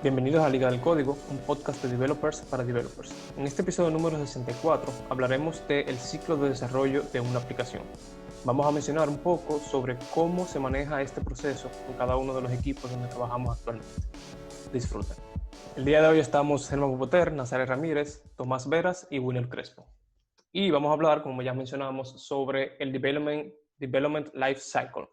Bienvenidos a Liga del Código, un podcast de developers para developers. En este episodio número 64 hablaremos del ciclo de desarrollo de una aplicación. Vamos a mencionar un poco sobre cómo se maneja este proceso con cada uno de los equipos donde trabajamos actualmente. Disfruten. El día de hoy estamos Germán Popoter, Nazaret Ramírez, Tomás Veras y William Crespo. Y vamos a hablar, como ya mencionamos, sobre el Development Life Cycle,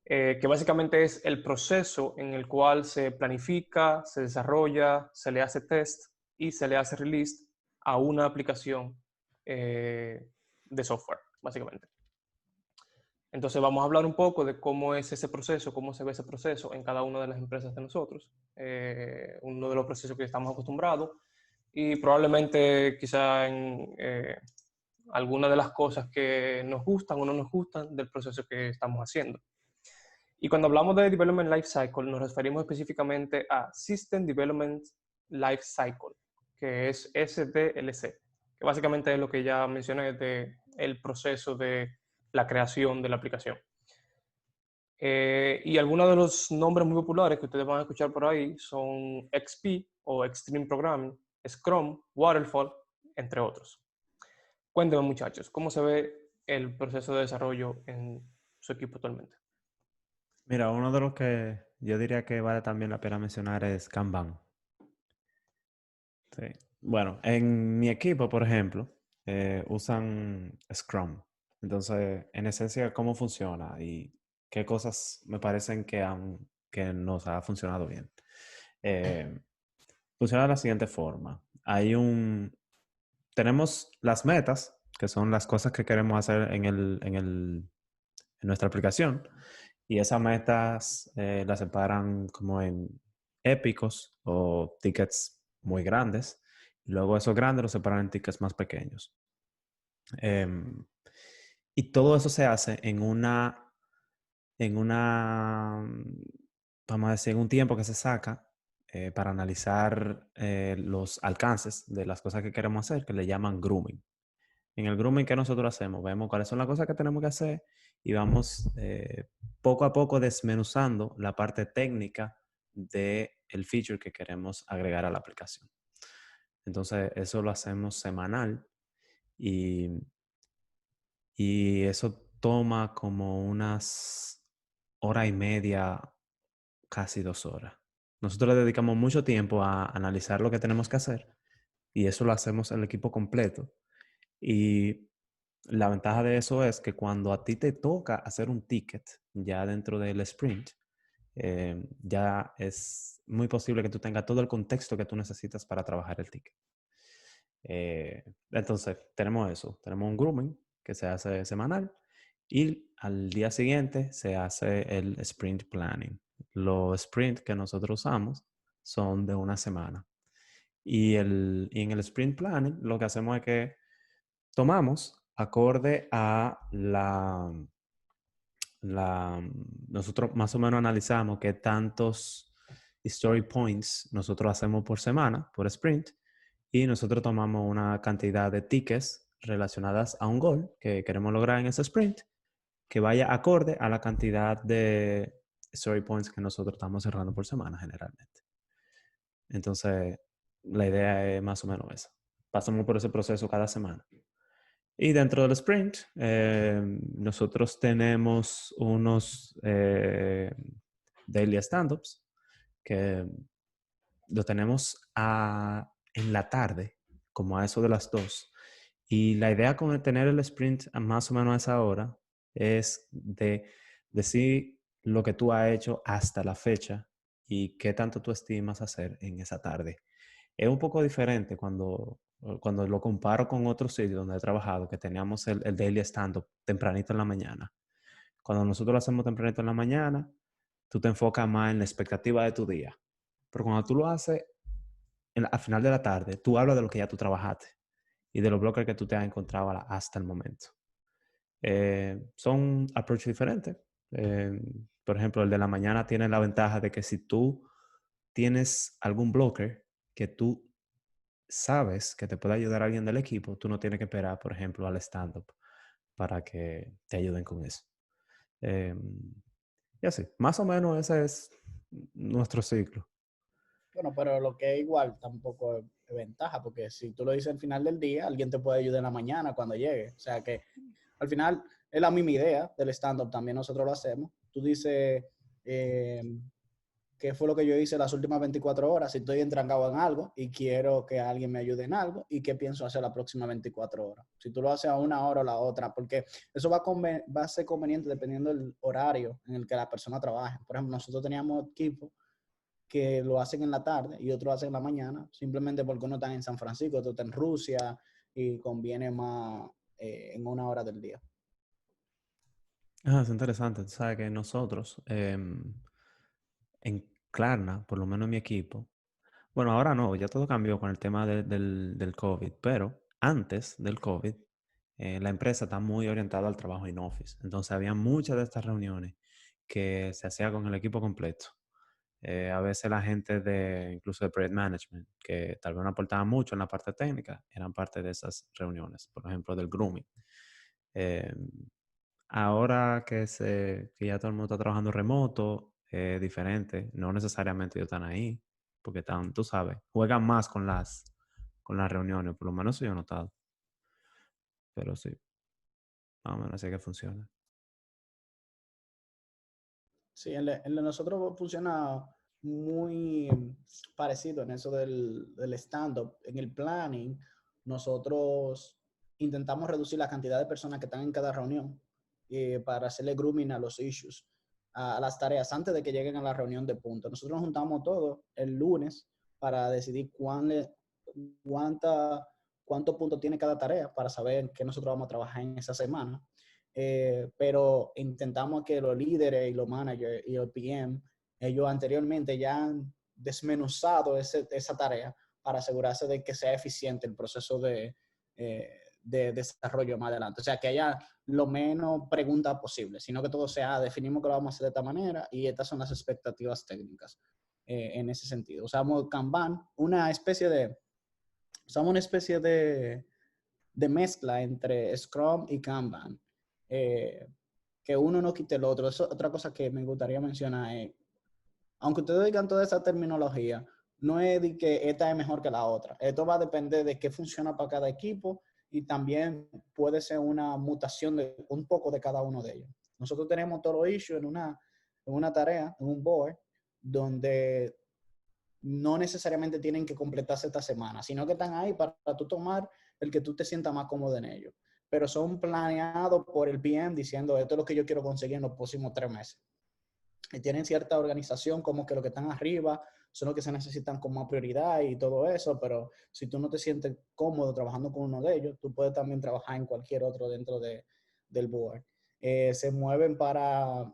que básicamente es el proceso en el cual se planifica, se desarrolla, se le hace test y se le hace release a una aplicación de software, básicamente. Entonces vamos a hablar un poco de cómo es ese proceso, cómo se ve ese proceso en cada una de las empresas de nosotros, uno de los procesos que estamos acostumbrados y probablemente quizá en algunas de las cosas que nos gustan o no nos gustan del proceso que estamos haciendo. Y cuando hablamos de Development Life Cycle, nos referimos específicamente a System Development Life Cycle, que es SDLC, que básicamente es lo que ya mencioné de el proceso de la creación de la aplicación. Y algunos de los nombres muy populares que ustedes van a escuchar por ahí son XP o Extreme Programming, Scrum, Waterfall, entre otros. Cuéntenme, muchachos, ¿cómo se ve el proceso de desarrollo en su equipo actualmente? Mira, uno de los que yo diría que vale también la pena mencionar es Kanban. Sí. Bueno, en mi equipo, por ejemplo, usan Scrum. Entonces, en esencia, ¿cómo funciona? Y qué cosas me parecen que nos ha funcionado bien. Eh, Funciona de la siguiente forma. Tenemos las metas, que son las cosas que queremos hacer en nuestra aplicación. Y esas metas las separan como en épicos o tickets muy grandes. Y luego esos grandes los separan en tickets más pequeños. Em, y todo eso se hace en vamos a decir, en un tiempo que se saca para analizar los alcances de las cosas que queremos hacer, que le llaman grooming. En el grooming que nosotros hacemos, vemos cuáles son las cosas que tenemos que hacer y vamos poco a poco desmenuzando la parte técnica del feature que queremos agregar a la aplicación. Entonces, eso lo hacemos semanal y, y eso toma como unas hora y media, casi 2 horas. Nosotros le dedicamos mucho tiempo a analizar lo que tenemos que hacer y eso lo hacemos el equipo completo. Y la ventaja de eso es que cuando a ti te toca hacer un ticket ya dentro del sprint, ya es muy posible que tú tengas todo el contexto que tú necesitas para trabajar el ticket. Entonces, tenemos eso. Tenemos un grooming que se hace semanal y al día siguiente se hace el sprint planning. Los sprints que nosotros usamos son de una semana. Y en el sprint planning lo que hacemos es que tomamos acorde a nosotros más o menos analizamos qué tantos story points nosotros hacemos por semana, por sprint, y nosotros tomamos una cantidad de tickets relacionadas a un goal que queremos lograr en ese sprint, que vaya acorde a la cantidad de story points que nosotros estamos cerrando por semana generalmente. Entonces, la idea es más o menos esa. Pasamos por ese proceso cada semana. Y dentro del sprint, nosotros tenemos unos daily stand-ups que lo tenemos en la tarde, como a eso de las 2. Y la idea con tener el sprint a más o menos a esa hora es de decir lo que tú has hecho hasta la fecha y qué tanto tú estimas hacer en esa tarde. Es un poco diferente cuando lo comparo con otros sitios donde he trabajado, que teníamos el daily stand-up tempranito en la mañana. Cuando nosotros lo hacemos tempranito en la mañana, tú te enfocas más en la expectativa de tu día. Pero cuando tú lo haces al final de la tarde, tú hablas de lo que ya tú trabajaste y de los bloques que tú te has encontrado hasta el momento. Son approaches diferentes. Por ejemplo, el de la mañana tiene la ventaja de que si tú tienes algún blocker que tú sabes que te puede ayudar a alguien del equipo, tú no tienes que esperar, por ejemplo, al stand-up para que te ayuden con eso. Eh, y así, más o menos ese es nuestro ciclo. Bueno, pero lo que es igual tampoco es ventaja, porque si tú lo dices al final del día, alguien te puede ayudar en la mañana cuando llegue. O sea que al final es la misma idea del stand-up, también nosotros lo hacemos. Tú dices, eh, qué fue lo que yo hice las últimas 24 horas, si estoy entrancado en algo y quiero que alguien me ayude en algo y qué pienso hacer las próximas 24 horas. Si tú lo haces a una hora o la otra, porque eso va a ser conveniente dependiendo del horario en el que la persona trabaje. Por ejemplo, nosotros teníamos equipos que lo hacen en la tarde y otros lo hacen en la mañana, simplemente porque uno está en San Francisco, otro está en Rusia y conviene más en una hora del día. Es interesante. Tú sabes que nosotros, en Klarna, por lo menos en mi equipo, bueno, ahora no, ya todo cambió con el tema del COVID, pero antes del COVID, la empresa está muy orientada al trabajo in office. Entonces, había muchas de estas reuniones que se hacía con el equipo completo. A veces la gente incluso de project management, que tal vez no aportaban mucho en la parte técnica, eran parte de esas reuniones, por ejemplo, del grooming. Eh, Ahora que ya todo el mundo está trabajando remoto, es diferente. No necesariamente ellos están ahí, porque están, tú sabes, juegan más con las reuniones, por lo menos eso yo he notado. Pero sí, más o menos así que funciona. Sí, el de nosotros funciona muy parecido en eso del stand-up. En el planning, nosotros intentamos reducir la cantidad de personas que están en cada reunión para hacerle grooming a los issues, a las tareas, antes de que lleguen a la reunión de punto. Nosotros nos juntamos todos el lunes para decidir cuánta, cuántos puntos tiene cada tarea para saber qué nosotros vamos a trabajar en esa semana. Pero intentamos que los líderes y los managers y el PM, ellos anteriormente ya han desmenuzado esa tarea para asegurarse de que sea eficiente el proceso de desarrollo más adelante. O sea, que haya lo menos preguntas posible, sino que todo sea, definimos que lo vamos a hacer de esta manera y estas son las expectativas técnicas en ese sentido. Usamos Kanban, usamos una especie de mezcla entre Scrum y Kanban. Eh, que uno no quite el otro. Eso, otra cosa que me gustaría mencionar es, aunque ustedes digan toda esa terminología, no es de que esta es mejor que la otra. Esto va a depender de qué funciona para cada equipo y también puede ser una mutación de un poco de cada uno de ellos. Nosotros tenemos todos los issues en una tarea, en un board, donde no necesariamente tienen que completarse esta semana, sino que están ahí para tú tomar el que tú te sientas más cómodo en ellos. Pero son planeados por el PM diciendo, esto es lo que yo quiero conseguir en los próximos 3 meses. Y tienen cierta organización como que los que están arriba son los que se necesitan como más prioridad y todo eso, pero si tú no te sientes cómodo trabajando con uno de ellos, tú puedes también trabajar en cualquier otro dentro del board. Se mueven para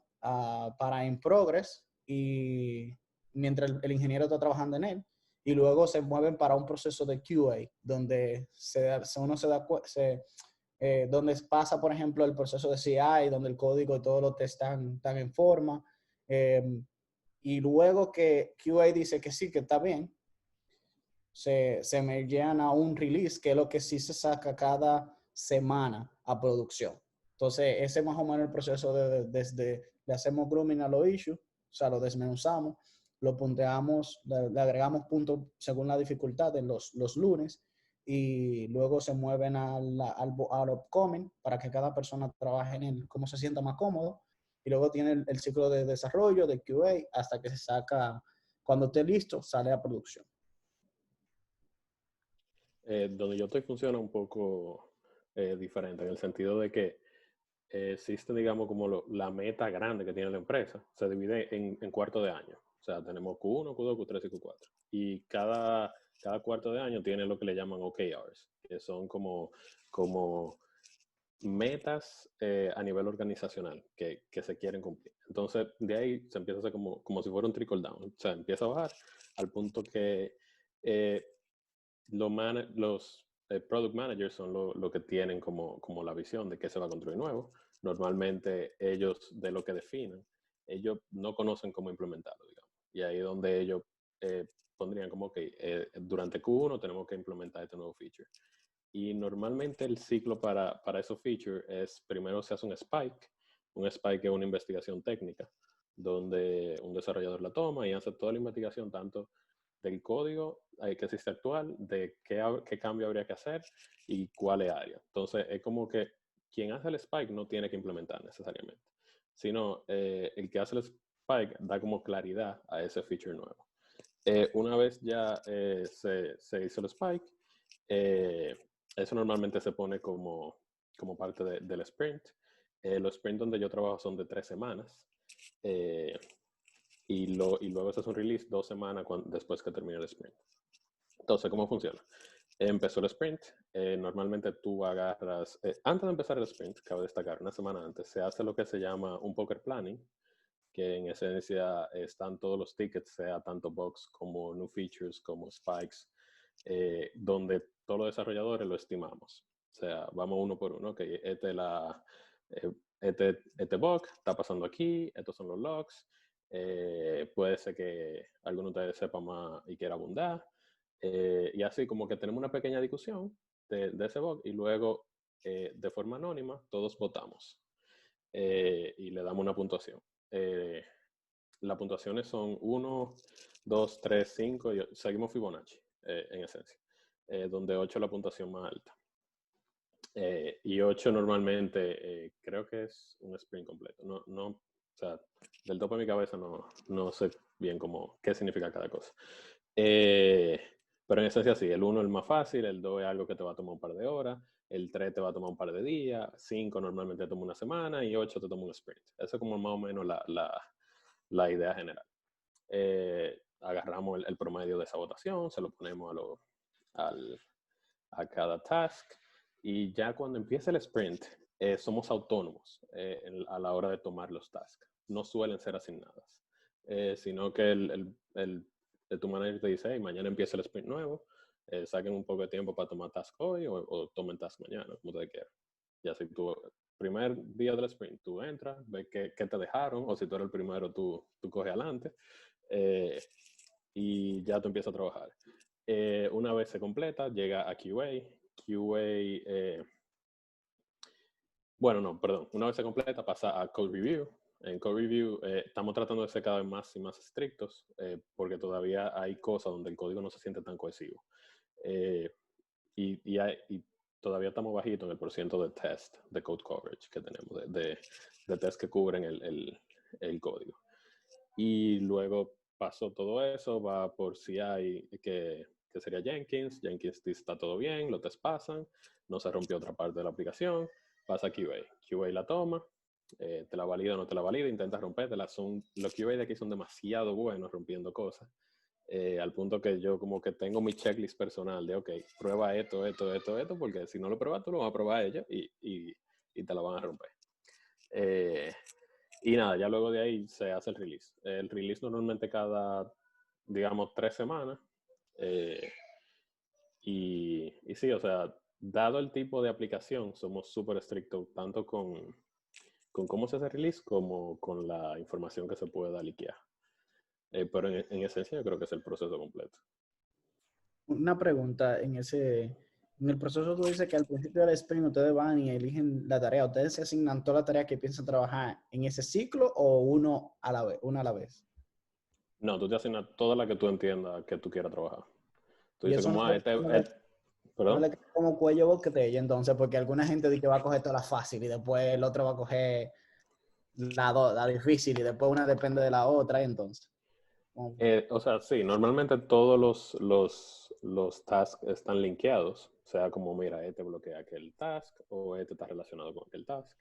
in progress y mientras el ingeniero está trabajando en él, y luego se mueven para un proceso de QA, donde uno se da donde pasa, por ejemplo, el proceso de CI, donde el código y todos los test están en forma. Eh, y luego que QA dice que sí, que está bien, se me llegan a un release, que es lo que sí se saca cada semana a producción. Entonces, ese es más o menos el proceso desde le hacemos grooming a los issues, o sea, lo desmenuzamos, lo punteamos, le agregamos puntos según la dificultad en los lunes y luego se mueven al upcoming para que cada persona trabaje en él como se sienta más cómodo y luego tiene el ciclo de desarrollo, de QA, hasta que se saca, cuando esté listo, sale a producción. Donde yo estoy funciona un poco diferente, en el sentido de que existe, digamos, como la meta grande que tiene la empresa. Se divide en cuartos de año. O sea, tenemos Q1, Q2, Q3 y Q4. Y cada cuarto de año tiene lo que le llaman OKRs, que son como metas a nivel organizacional que se quieren cumplir. Entonces, de ahí se empieza a hacer como si fuera un trickle down. O sea, empieza a bajar al punto que eh, los product managers son lo que tienen como la visión de qué se va a construir nuevo. Normalmente ellos, de lo que definen, ellos no conocen cómo implementarlo, digamos. Y ahí es donde ellos pondrían como que durante Q1 tenemos que implementar este nuevo feature. Y normalmente el ciclo para esos features es, primero se hace un spike. Un spike es una investigación técnica, donde un desarrollador la toma y hace toda la investigación, tanto del código que existe actual, de qué cambio habría que hacer y cuál es área. Entonces, es como que quien hace el spike no tiene que implementar necesariamente, sino el que hace el spike da como claridad a ese feature nuevo. Una vez ya se hizo el spike, eso normalmente se pone como parte del sprint. Los sprints donde yo trabajo son de 3 semanas. Y luego se hace un release 2 semanas después que termine el sprint. Entonces, ¿cómo funciona? Empezó el sprint. Normalmente tú agarras, antes de empezar el sprint, cabe destacar, una semana antes, se hace lo que se llama un poker planning, que en esencia están todos los tickets, sea tanto bugs como new features, como spikes, donde todos los desarrolladores lo estimamos. O sea, vamos uno por uno. Okay, este bug está pasando aquí, estos son los logs. Puede ser que alguno de ustedes sepa más y quiera abundar. Y así como que tenemos una pequeña discusión de ese bug y luego de forma anónima todos votamos y le damos una puntuación. Las puntuaciones son 1, 2, 3, 5, y seguimos Fibonacci en esencia, donde 8 es la puntuación más alta. Y 8 normalmente creo que es un sprint completo. O sea, del tope de mi cabeza no sé bien qué significa cada cosa. Pero en esencia sí, el 1 es el más fácil, el 2 es algo que te va a tomar un par de horas, el 3 te va a tomar un par de días, 5 normalmente te toma una semana y 8 te toma un sprint. Eso es como más o menos la idea general. Agarramos el promedio de esa votación, se lo ponemos a cada task y ya cuando empieza el sprint somos autónomos a la hora de tomar los tasks. No suelen ser asignadas, sino que tu manager te dice, hey, mañana empieza el sprint nuevo, saquen un poco de tiempo para tomar task hoy o tomen task mañana, como ustedes quieran. Ya si tú, primer día del sprint, tú entras, ves qué te dejaron, o si tú eres el primero, tú coges adelante y ya tú empiezas a trabajar. Una vez se completa, llega a QA. Una vez se completa, pasa a Code Review. En Code Review estamos tratando de ser cada vez más y más estrictos porque todavía hay cosas donde el código no se siente tan cohesivo. Y todavía estamos bajitos en el porciento de test, de code coverage que tenemos, de test que cubren el código. Y luego pasó todo eso, va por CI, que sería Jenkins. Jenkins dice está todo bien, los tests pasan, no se rompió otra parte de la aplicación, pasa a QA. QA la toma, te la valida o no te la valida, intenta rompértela. Los QA de aquí son demasiado buenos rompiendo cosas. Al punto que yo como que tengo mi checklist personal de, ok, prueba esto, porque si no lo pruebas tú lo vas a probar ellos y te la van a romper. Y nada, ya luego de ahí se hace el release. El release normalmente cada, digamos, 3 semanas. Y sí, o sea, dado el tipo de aplicación, somos súper estrictos tanto con cómo se hace el release como con la información que se pueda liquear. Pero en esencia yo creo que es el proceso completo. Una pregunta en el proceso tú dices que al principio del sprint ustedes van y eligen la tarea. ¿Ustedes se asignan toda la tarea que piensan trabajar en ese ciclo o una a la vez? No, tú te asignas toda la que tú entiendas que tú quieras trabajar. Tú Y dices eso como, no ¿perdón? le queda como cuello botella entonces, porque alguna gente dice que va a coger toda la fácil y después el otro va a coger la difícil y después una depende de la otra, y entonces. O sea, sí, normalmente todos los tasks están linkeados. O sea, como mira, este bloquea aquel task o este está relacionado con aquel task.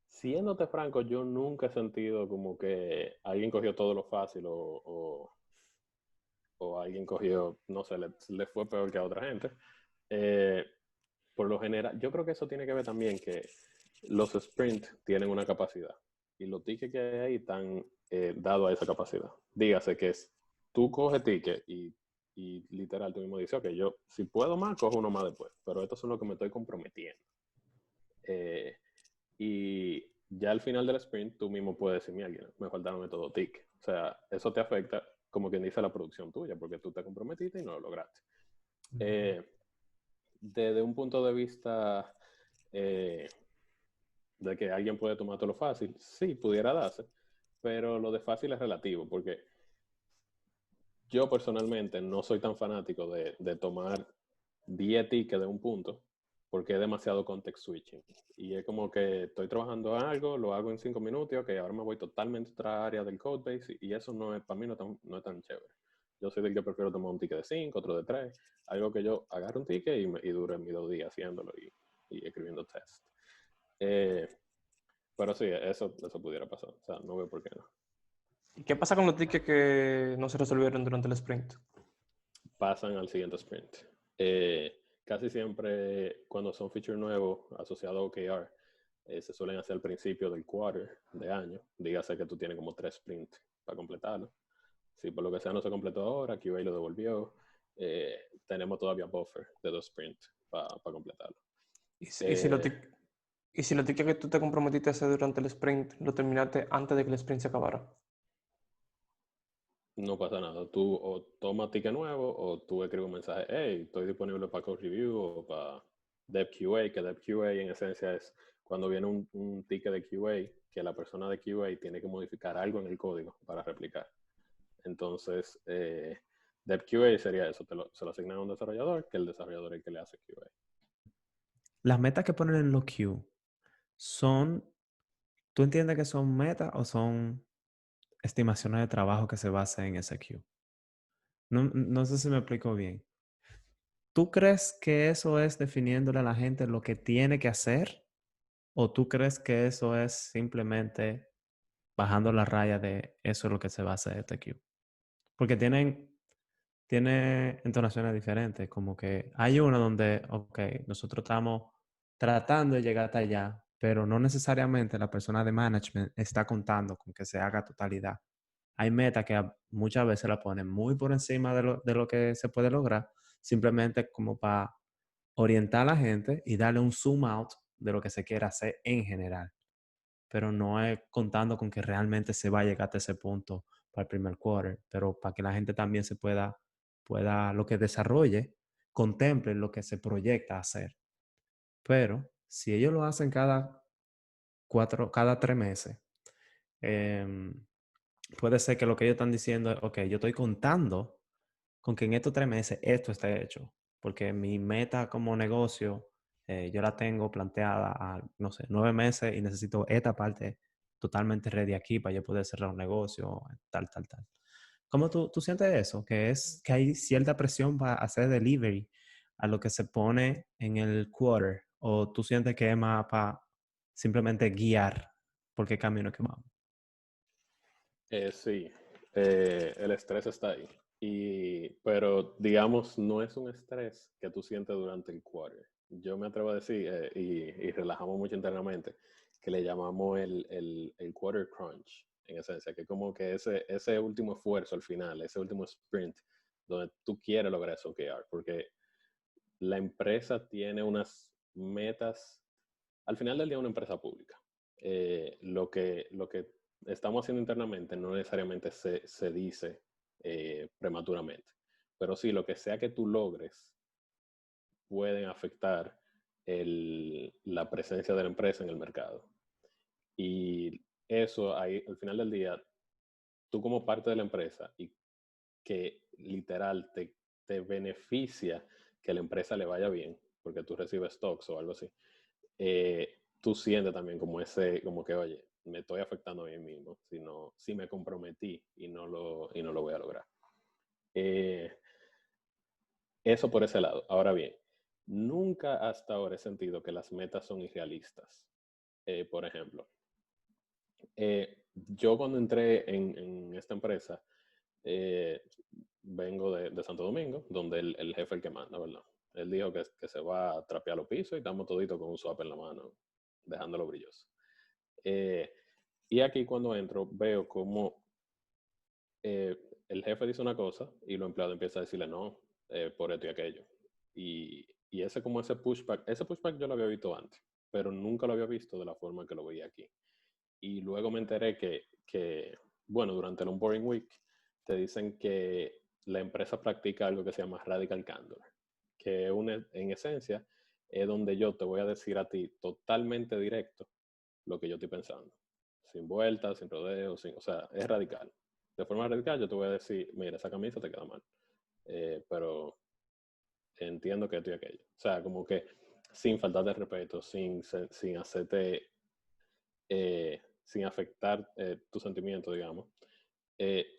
Siéndote franco, yo nunca he sentido como que alguien cogió todo lo fácil o alguien cogió, no sé, le fue peor que a otra gente. Por lo general, yo creo que eso tiene que ver también que los sprints tienen una capacidad y los tickets que hay ahí están dados a esa capacidad. Dígase que tú coges ticket y literal tú mismo dices, ok, yo si puedo más, cojo uno más después, pero estos son los que me estoy comprometiendo. Y ya al final del sprint tú mismo puedes decir, mira, me faltaron estos 2 tickets. O sea, eso te afecta, como quien dice, la producción tuya, porque tú te comprometiste y no lo lograste. Desde un punto de vista de que alguien puede tomar todo lo fácil, sí, pudiera darse, pero lo de fácil es relativo, porque yo personalmente no soy tan fanático de tomar 10 tickets de un punto porque es demasiado context switching. Y es como que estoy trabajando algo, lo hago en 5 minutos y ok, ahora me voy totalmente a otra área del codebase y eso no es, para mí no es tan chévere. Yo soy del que prefiero tomar un ticket de 5, otro de 3, algo que yo agarre un ticket y dure mis 2 días haciéndolo y escribiendo test. Pero sí, eso pudiera pasar. O sea, no veo por qué no. ¿Y qué pasa con los tickets que no se resolvieron durante el sprint? Pasan al siguiente sprint. Casi siempre cuando son features nuevos asociados a OKR, se suelen hacer al principio del quarter de año. Dígase que tú tienes como 3 sprints para completarlo. Si por lo que sea no se completó ahora, QA lo devolvió, tenemos todavía buffer de 2 sprints para completarlo. Y si los tickets que tú te comprometiste a hacer durante el sprint, lo terminaste antes de que el sprint se acabara. No pasa nada. Tú o tomas ticket nuevo o tú escribes un mensaje, hey, estoy disponible para code review o para DevQA, que DevQA en esencia es cuando viene un ticket de QA que la persona de QA tiene que modificar algo en el código para replicar. Entonces, DevQA sería eso, se lo asignan a un desarrollador, que el desarrollador es el que le hace QA. Las metas que ponen en los queues son, ¿tú entiendes que son metas o son estimaciones de trabajo que se basan en ese queue? No sé si me explico bien. ¿Tú crees que eso es definiéndole a la gente lo que tiene que hacer? ¿O tú crees que eso es simplemente bajando la raya de eso es lo que se va a hacer este queue? Porque tiene entonaciones diferentes, como que hay uno donde, ok, nosotros estamos tratando de llegar hasta allá, pero no necesariamente la persona de management está contando con que se haga totalidad. Hay metas que muchas veces la ponen muy por encima de lo que se puede lograr, simplemente como para orientar a la gente y darle un zoom out de lo que se quiere hacer en general. Pero no es contando con que realmente se va a llegar hasta ese punto para el primer quarter, pero para que la gente también pueda lo que desarrolle, contemple lo que se proyecta hacer. Pero si ellos lo hacen cada 3 meses, puede ser que lo que ellos están diciendo es, ok, yo estoy contando con que en estos 3 meses esto esté hecho, porque mi meta como negocio, yo la tengo planteada a, no sé, 9 meses y necesito esta parte totalmente ready aquí para yo poder cerrar un negocio, tal, tal, tal. ¿Cómo tú sientes eso? Que hay cierta presión para hacer delivery a lo que se pone en el quarter, o tú sientes que es más para simplemente guiar por qué camino es que vamos. Sí, el estrés está ahí. Pero digamos, no es un estrés que tú sientes durante el quarter. Yo me atrevo a decir, y relajamos mucho internamente, que le llamamos el quarter crunch, en esencia, que como que ese último esfuerzo al final, ese último sprint, donde tú quieres lograr eso OKR, porque la empresa tiene unas metas, al final del día una empresa pública. Lo que estamos haciendo internamente no necesariamente se dice prematuramente, pero sí, lo que sea que tú logres pueden afectar la presencia de la empresa en el mercado. Y eso, ahí, al final del día, tú como parte de la empresa y que literal te beneficia que la empresa le vaya bien, porque tú recibes stocks o algo así, tú sientes también como que, oye, me estoy afectando a mí mismo, si me comprometí y no lo voy a lograr. Eso por ese lado. Ahora bien, nunca hasta ahora he sentido que las metas son irrealistas. Por ejemplo, yo cuando entré en esta empresa, eh, vengo de Santo Domingo, donde el jefe es el que manda, ¿verdad? Él dijo que se va a trapear los pisos y estamos toditos con un swap en la mano, dejándolo brilloso. Y aquí cuando entro veo como el jefe dice una cosa y los empleados empiezan a decirle no, por esto y aquello. Y ese pushback yo lo había visto antes, pero nunca lo había visto de la forma que lo veía aquí. Y luego me enteré bueno, durante el onboarding week te dicen que la empresa practica algo que se llama radical candor, que en esencia es donde yo te voy a decir a ti totalmente directo lo que yo estoy pensando, sin vueltas, sin rodeos, o sea, es radical. de forma radical, yo te voy a decir, mira, esa camisa te queda mal. Pero entiendo que esto y aquello. O sea, como que sin faltar de respeto, sin hacerte, sin afectar tus sentimientos, digamos.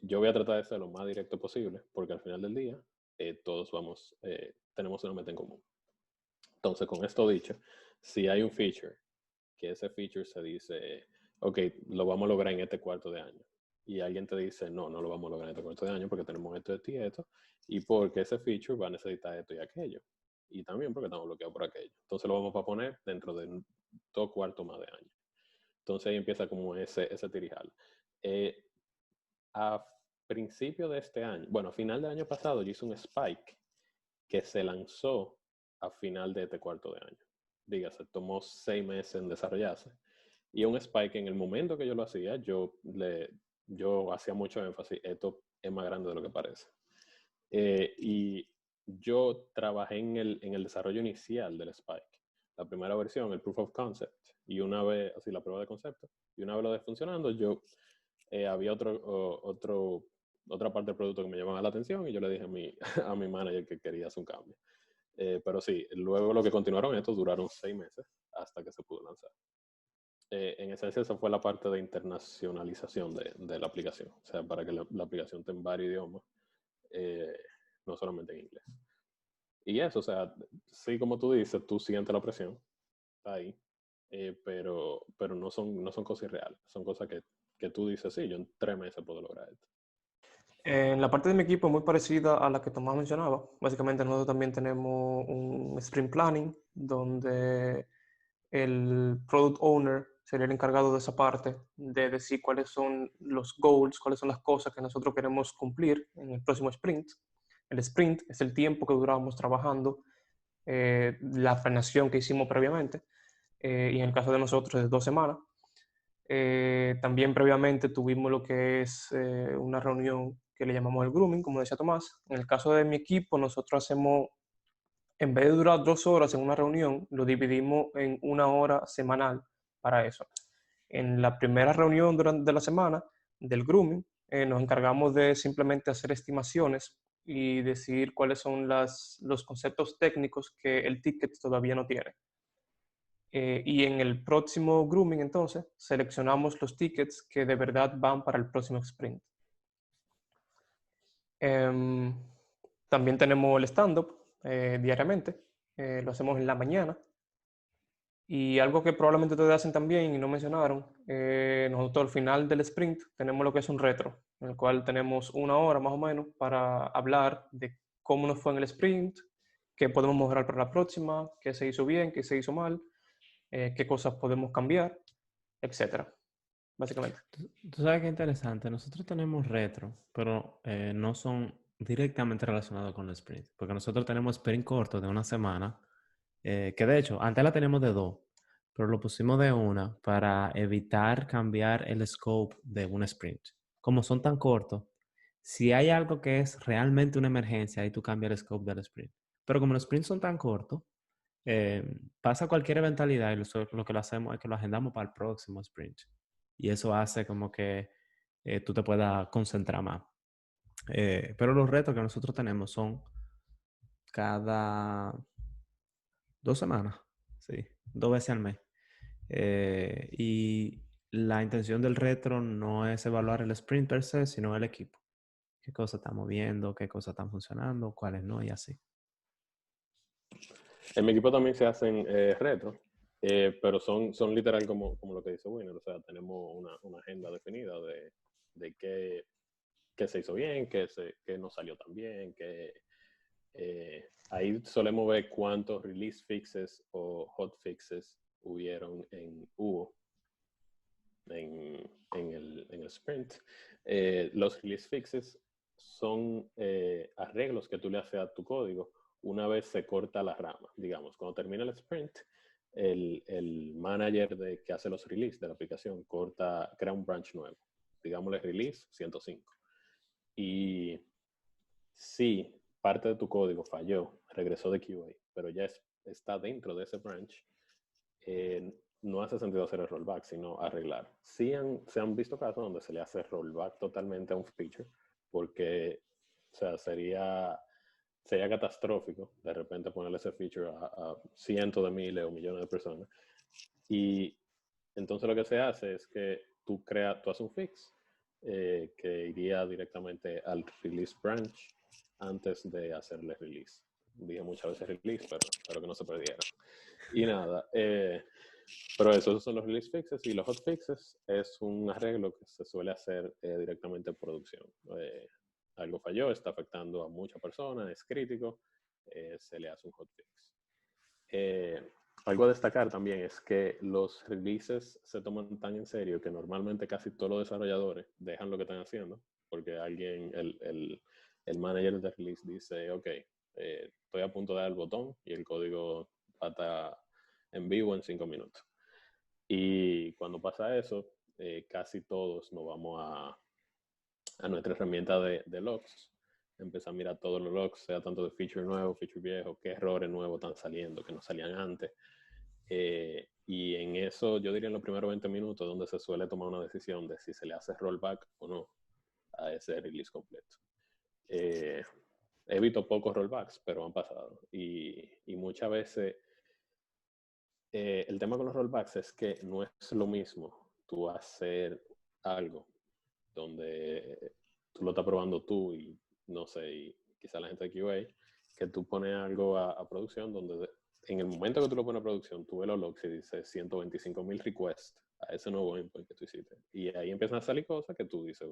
Yo voy a tratar de ser lo más directo posible, porque al final del día todos tenemos una meta en común. Entonces, con esto dicho, si hay un feature, que ese feature se dice, ok, lo vamos a lograr en este cuarto de año, y alguien te dice, no, no lo vamos a lograr en este cuarto de año porque tenemos esto, esto y esto, y porque ese feature va a necesitar esto y aquello, y también porque estamos bloqueados por aquello. Entonces lo vamos a poner dentro de 2 cuartos más de año. Entonces ahí empieza como ese tirijal. A principio de este año, bueno, a final del año pasado, yo hice un spike que se lanzó a final de este cuarto de año. Dígase, tomó 6 meses en desarrollarse. Y un spike, en el momento que yo lo hacía, yo hacía mucho énfasis, esto es más grande de lo que parece. Y yo trabajé en el desarrollo inicial del spike. La primera versión, el proof of concept, y una vez, así la prueba de concepto, y una vez lo dejé funcionando, había otra parte del producto que me llamaba la atención y yo le dije a mi manager que quería hacer un cambio. Pero sí, luego lo que continuaron estos duraron 6 meses hasta que se pudo lanzar. En esencia, esa fue la parte de internacionalización de la aplicación. O sea, para que la aplicación tenga varios idiomas, no solamente en inglés. Y eso, o sea, sí, como tú dices, tú sientes la presión, está ahí, pero no son cosas irreales. Son cosas que tú dices, sí, yo en 3 meses puedo lograr esto. En la parte de mi equipo es muy parecida a la que Tomás mencionaba. Básicamente nosotros también tenemos un sprint planning donde el product owner sería el encargado de esa parte, de decir cuáles son los goals, cuáles son las cosas que nosotros queremos cumplir en el próximo sprint. El sprint es el tiempo que duramos trabajando, la planeación que hicimos previamente, y en el caso de nosotros es 2 semanas. También previamente tuvimos lo que es una reunión que le llamamos el grooming, como decía Tomás. En el caso de mi equipo, nosotros hacemos, en vez de durar 2 horas en una reunión, lo dividimos en 1 hora semanal para eso. En la primera reunión durante la semana del grooming, nos encargamos de simplemente hacer estimaciones y decir cuáles son los conceptos técnicos que el ticket todavía no tiene. Y en el próximo grooming, entonces, seleccionamos los tickets que de verdad van para el próximo sprint. También tenemos el stand-up diariamente, lo hacemos en la mañana. Y algo que probablemente ustedes hacen también y no mencionaron, nosotros al final del sprint tenemos lo que es un retro, en el cual tenemos 1 hora más o menos para hablar de cómo nos fue en el sprint, qué podemos mejorar para la próxima, qué se hizo bien, qué se hizo mal, qué cosas podemos cambiar, etcétera, básicamente. Tú sabes qué interesante. Nosotros tenemos retro, pero no son directamente relacionados con el sprint. Porque nosotros tenemos sprint corto de 1 semana, que de hecho, antes la teníamos de 2, pero lo pusimos de 1 para evitar cambiar el scope de un sprint. Como son tan cortos, si hay algo que es realmente una emergencia, ahí tú cambias el scope del sprint. Pero como los sprints son tan cortos, pasa cualquier eventualidad y lo que lo hacemos es que lo agendamos para el próximo sprint. Y eso hace como que tú te puedas concentrar más. Pero los retos que nosotros tenemos son cada 2 semanas, sí, 2 veces al mes. Y la intención del retro no es evaluar el sprint per se, sino el equipo. Qué cosas estamos viendo, qué cosas están funcionando, cuáles no, y así. En mi equipo también se hacen retro, pero son literal como lo que dice Winner. O sea, tenemos una agenda definida de qué se hizo bien, qué no salió tan bien, ahí solemos ver cuántos release fixes o hot fixes hubo en el sprint. Los release fixes son arreglos que tú le haces a tu código una vez se corta la rama. Digamos, cuando termina el sprint, el manager que hace los release de la aplicación crea un branch nuevo. Digámosle release 105. Y si parte de tu código falló, regresó de QA, pero ya está dentro de ese branch, no hace sentido hacer el rollback, sino arreglar. Se han visto casos donde se le hace rollback totalmente a un feature, porque, o sea, sería catastrófico de repente ponerle ese feature a cientos de miles o millones de personas. Y entonces lo que se hace es que tú haces un fix que iría directamente al release branch antes de hacerle release. Dije muchas veces release, pero espero que no se perdiera. Y nada, pero esos son los release fixes, y los hot fixes es un arreglo que se suele hacer directamente en producción. Algo falló, está afectando a muchas personas, es crítico, se le hace un hotfix. Algo a destacar también es que los releases se toman tan en serio que normalmente casi todos los desarrolladores dejan lo que están haciendo, porque alguien, el manager de release dice, ok, estoy a punto de dar el botón y el código va a estar en vivo en 5 minutos. Y cuando pasa eso, casi todos nos vamos a nuestra herramienta de logs. Empezar a mirar todos los logs, sea tanto de feature nuevo, feature viejo, qué errores nuevos están saliendo, que no salían antes. Y en eso, yo diría en los primeros 20 minutos, donde se suele tomar una decisión de si se le hace rollback o no a ese release completo. He visto pocos rollbacks, pero han pasado. Y muchas veces el tema con los rollbacks es que no es lo mismo tú hacer algo donde tú lo estás probando tú y no sé, y quizá la gente de QA, que tú pones algo a producción donde en el momento que tú lo pones a producción, tú ves los logs y dices 125,000 requests a ese nuevo endpoint que tú hiciste. Y ahí empiezan a salir cosas que tú dices,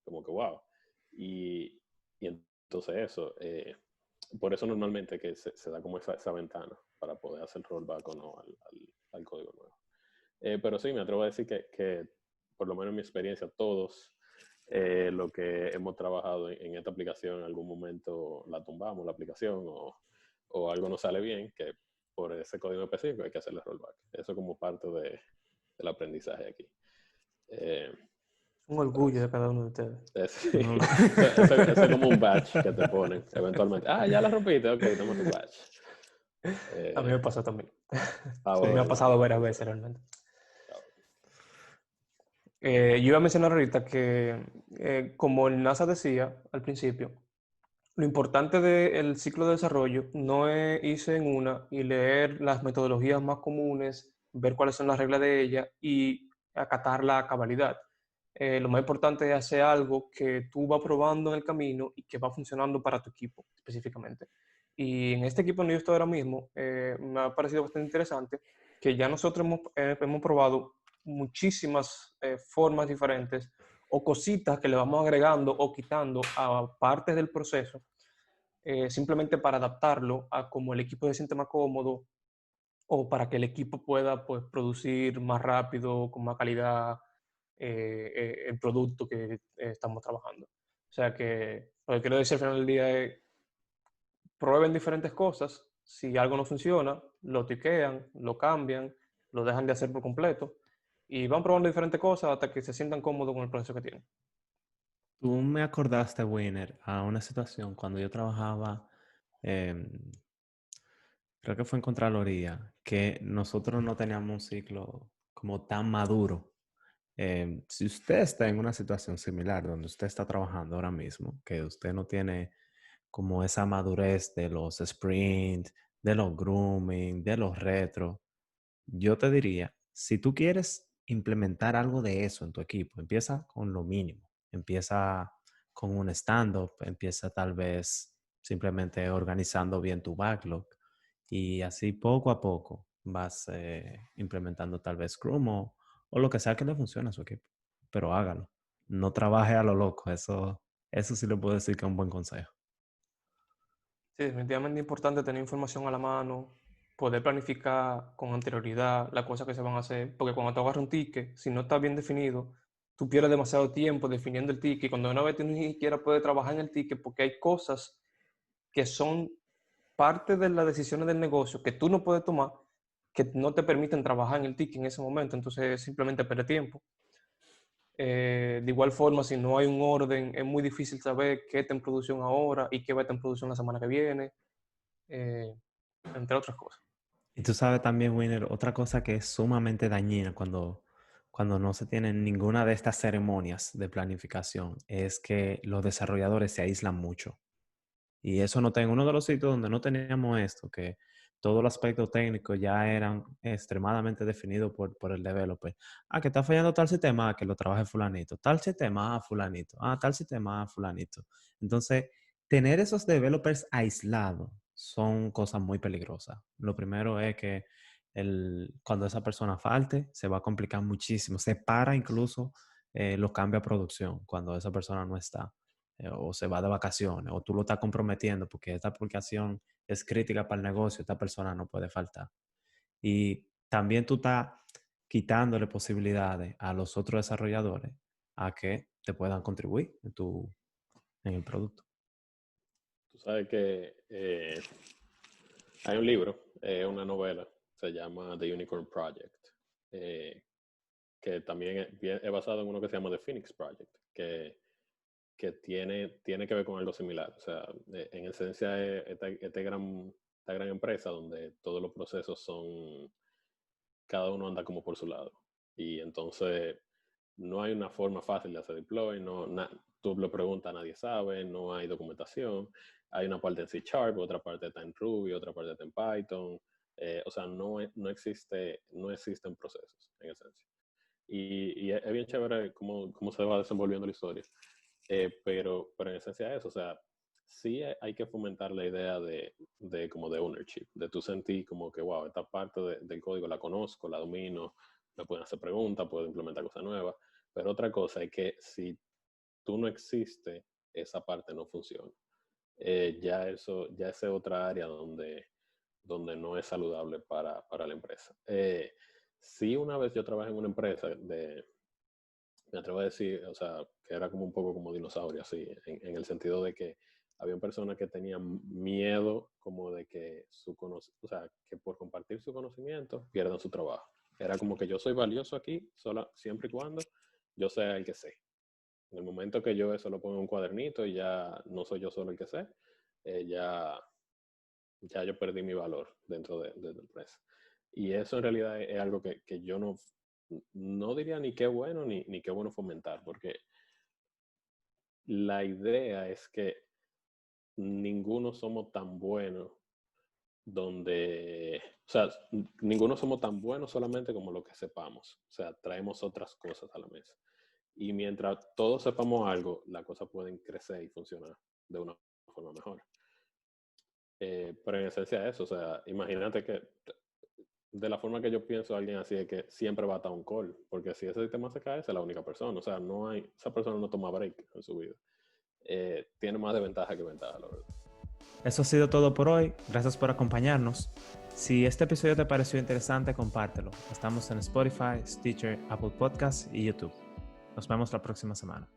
como que wow. Y entonces eso, por eso normalmente que se da como esa ventana para poder hacer rollback o no al código nuevo. Pero sí, me atrevo a decir que por lo menos en mi experiencia, todos lo que hemos trabajado en esta aplicación en algún momento la tumbamos, la aplicación, o algo no sale bien, que por ese código específico hay que hacerle rollback. Eso como parte del aprendizaje aquí. Un orgullo de cada uno de ustedes. Sí. Eso es como un badge que te ponen eventualmente. Ya la rompiste, ok, toma tu badge. A mí me pasó también. Bueno, Me ha pasado varias veces realmente. Yo iba a mencionar ahorita que, como el NASA decía al principio, lo importante del ciclo de desarrollo no es irse en una y leer las metodologías más comunes, ver cuáles son las reglas de ellas y acatarla a cabalidad. Lo más importante es hacer algo que tú vas probando en el camino y que va funcionando para tu equipo específicamente. Y en este equipo donde yo estoy ahora mismo, me ha parecido bastante interesante que ya nosotros hemos probado muchísimas formas diferentes o cositas que le vamos agregando o quitando a partes del proceso, simplemente para adaptarlo a cómo el equipo se siente más cómodo o para que el equipo pueda, pues, producir más rápido, con más calidad, el producto que estamos trabajando. O sea que lo que quiero decir al final del día es, prueben diferentes cosas, si algo no funciona, lo tiquean, lo cambian, lo dejan de hacer por completo y van probando diferentes cosas hasta que se sientan cómodos con el proceso que tienen. Tú me acordaste, Winner, a una situación cuando yo trabajaba, creo que fue en Contraloría, que nosotros no teníamos un ciclo como tan maduro. Si usted está en una situación similar donde usted está trabajando ahora mismo, que usted no tiene como esa madurez de los sprint, de los grooming, de los retro, yo te diría, si tú quieres implementar algo de eso en tu equipo, empieza con lo mínimo. Empieza con un stand-up, empieza tal vez simplemente organizando bien tu backlog y así poco a poco vas implementando tal vez Scrum o lo que sea que le funcione a su equipo. Pero hágalo. No trabaje a lo loco. Eso sí le puedo decir que es un buen consejo. Sí, definitivamente es importante tener información a la mano, poder planificar con anterioridad las cosas que se van a hacer, porque cuando te agarras un ticket, si no está bien definido, tú pierdes demasiado tiempo definiendo el ticket, y cuando una vez tú ni siquiera puedes trabajar en el ticket porque hay cosas que son parte de las decisiones del negocio que tú no puedes tomar, que no te permiten trabajar en el ticket en ese momento, entonces simplemente perder tiempo. De igual forma, si no hay un orden, es muy difícil saber qué está en producción ahora y qué va a estar en producción la semana que viene, entre otras cosas. Y tú sabes también, Winner, otra cosa que es sumamente dañina cuando no se tienen ninguna de estas ceremonias de planificación es que los desarrolladores se aíslan mucho. Y eso no tengo uno de los sitios donde no teníamos esto, que todos los aspectos técnicos ya eran extremadamente definidos por el developer. Que está fallando tal sistema, que lo trabaje fulanito. Tal sistema, fulanito. Tal sistema, fulanito. Entonces, tener esos developers aislados son cosas muy peligrosas. Lo primero es que cuando esa persona falte, se va a complicar muchísimo. Se para incluso los cambios a producción cuando esa persona no está. O se va de vacaciones, o tú lo estás comprometiendo porque esta aplicación es crítica para el negocio, esta persona no puede faltar. Y también tú estás quitándole posibilidades a los otros desarrolladores a que te puedan contribuir en el producto. Tú sabes que hay un libro, una novela, se llama The Unicorn Project, que también es basado en uno que se llama The Phoenix Project, que tiene que ver con algo similar. O sea, en esencia es esta gran empresa donde todos los procesos son, cada uno anda como por su lado. Y entonces no hay una forma fácil de hacer deploy, tú le preguntas, nadie sabe, no hay documentación. Hay una parte en C#, otra parte está en Ruby, otra parte está en Python. O sea, no existen procesos en esencia. Y es bien chévere cómo se va desenvolviendo la historia. Pero en esencia es eso, o sea, sí hay que fomentar la idea de como de ownership, de tú sentir como que, wow, esta parte del código la conozco, la domino, me pueden hacer preguntas, puedo implementar cosas nuevas, pero otra cosa es que si tú no existes, esa parte no funciona. Ya es otra área donde no es saludable para la empresa. Sí, una vez yo trabajé en una empresa me atrevo a decir, o sea, que era como un poco como dinosaurio, así, en el sentido de que había personas que tenían miedo como de que o sea, que por compartir su conocimiento pierdan su trabajo. Era como que yo soy valioso aquí, siempre y cuando yo sea el que sé. En el momento que yo eso lo pongo en un cuadernito y ya no soy yo solo el que sé, ya yo perdí mi valor dentro de la empresa. Y eso en realidad es algo que yo no diría ni qué bueno ni qué bueno fomentar, porque la idea es que ninguno somos tan buenos o sea, ninguno somos tan buenos solamente como lo que sepamos. O sea, traemos otras cosas a la mesa. Y mientras todos sepamos algo, las cosas pueden crecer y funcionar de una forma mejor. Pero en esencia eso, o sea, imagínate que de la forma que yo pienso, alguien así es que siempre va a estar un call, porque si ese sistema se cae, esa es la única persona. O sea, esa persona no toma break en su vida. Tiene más desventaja que ventaja, la verdad. Eso ha sido todo por hoy. Gracias por acompañarnos. Si este episodio te pareció interesante, compártelo. Estamos en Spotify, Stitcher, Apple Podcasts y YouTube. Nos vemos la próxima semana.